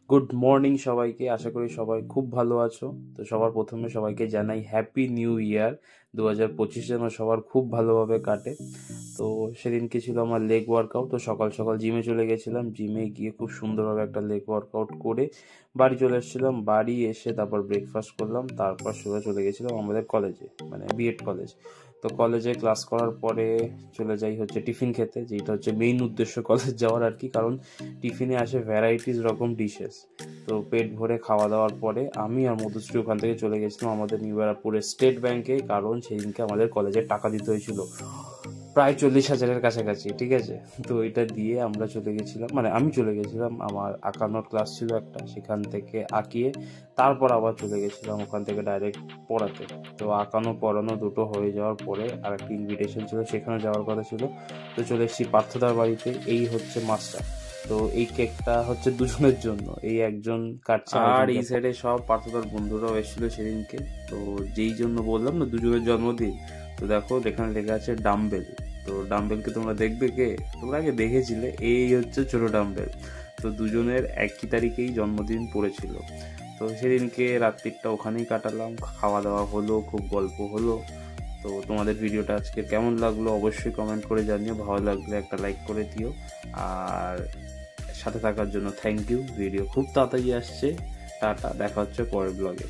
Good morning সবাইকে। আশা করি সবাই খুব ভালো আছো। তো সবার প্রথমে সবাইকে জানাই হ্যাপি নিউ ইয়ার। 2025 যেন সবার খুব ভালোভাবে কাটে। তো সেদিনকে ছিল আমার লেগ ওয়ার্কআউট। তো সকাল সকাল জিমে চলে গেছিলাম। জিমে গিয়ে খুব সুন্দরভাবে একটা লেগ ওয়ার্কআউট করে বাড়ি চলে এসেছিলাম। বাড়ি এসে তারপর ব্রেকফাস্ট করলাম। তারপর সোজা চলে গেছিলাম আমাদের কলেজে, মানে বিএড কলেজ। তো কলেজে ক্লাস করার পরে চলে যাই হচ্ছে টিফিন খেতে, যেটা হচ্ছে মেইন উদ্দেশ্য কলেজ যাওয়ার আর কি। কারণ টিফিনে আসে ভ্যারাইটিস রকম ডিশেস। তো পেট ভরে খাওয়া দাওয়ার পরে আমি আর মধুশ্রী ওখান থেকে চলে গেছিলাম আমাদের নিউ ব্যারাকপুরের স্টেট ব্যাংকে। কারণ সেদিনকে আমাদের কলেজে টাকা দিতে হয়েছিল প্রায় 40,000-এর কাছাকাছি, ঠিক আছে। তো এটা দিয়ে আমরা চলে গেছিলাম, মানে আমি চলে গেছিলাম, আমার আঁকানোর ক্লাস ছিল একটা, সেখান থেকে আঁকিয়ে তারপর আবার চলে গেছিলাম ওখান থেকে ডাইরেক্ট পড়াতে। তো আঁকানো পড়ানো দুটো হয়ে যাওয়ার পরে আর একটা ইনভিটেশন ছিল, সেখানে যাওয়ার কথা ছিল। তো চলে এসেছি পার্থদার বাড়িতে। এই হচ্ছে মাস্টার। তো এই কেকটা হচ্ছে দুজনের জন্য, এই একজন কাটছে আর এই সাইডে সব পার্থদার বন্ধুরাও এসেছিল সেদিনকে। তো যেই জন্য বললাম না দুজনের জন্মদিন, তো দেখো এখানে লেখা আছে ডাম্বেল। তো ডাম্বেলকে তোমরা দেখবে কে? তোমরা আগে দেখেছিলে। এই হচ্ছে ছোট ডাম্বেল। তো দুজনের একই তারিখেই জন্মদিন পড়েছিল। তো সেদিনকে রাত্রিটা ওখানেই কাটালাম, খাওয়া দাওয়া হলো, খুব গল্প হলো। তো তোমাদের ভিডিওটা আজকে কেমন লাগলো অবশ্যই কমেন্ট করে জানিও। ভালো লাগলে একটা লাইক করে দিও। আর সাথে থাকার জন্য থ্যাংক ইউ। ভিডিও খুব তাড়াতাড়ি আসছে। টাটা, দেখা হচ্ছে পরের ব্লগে।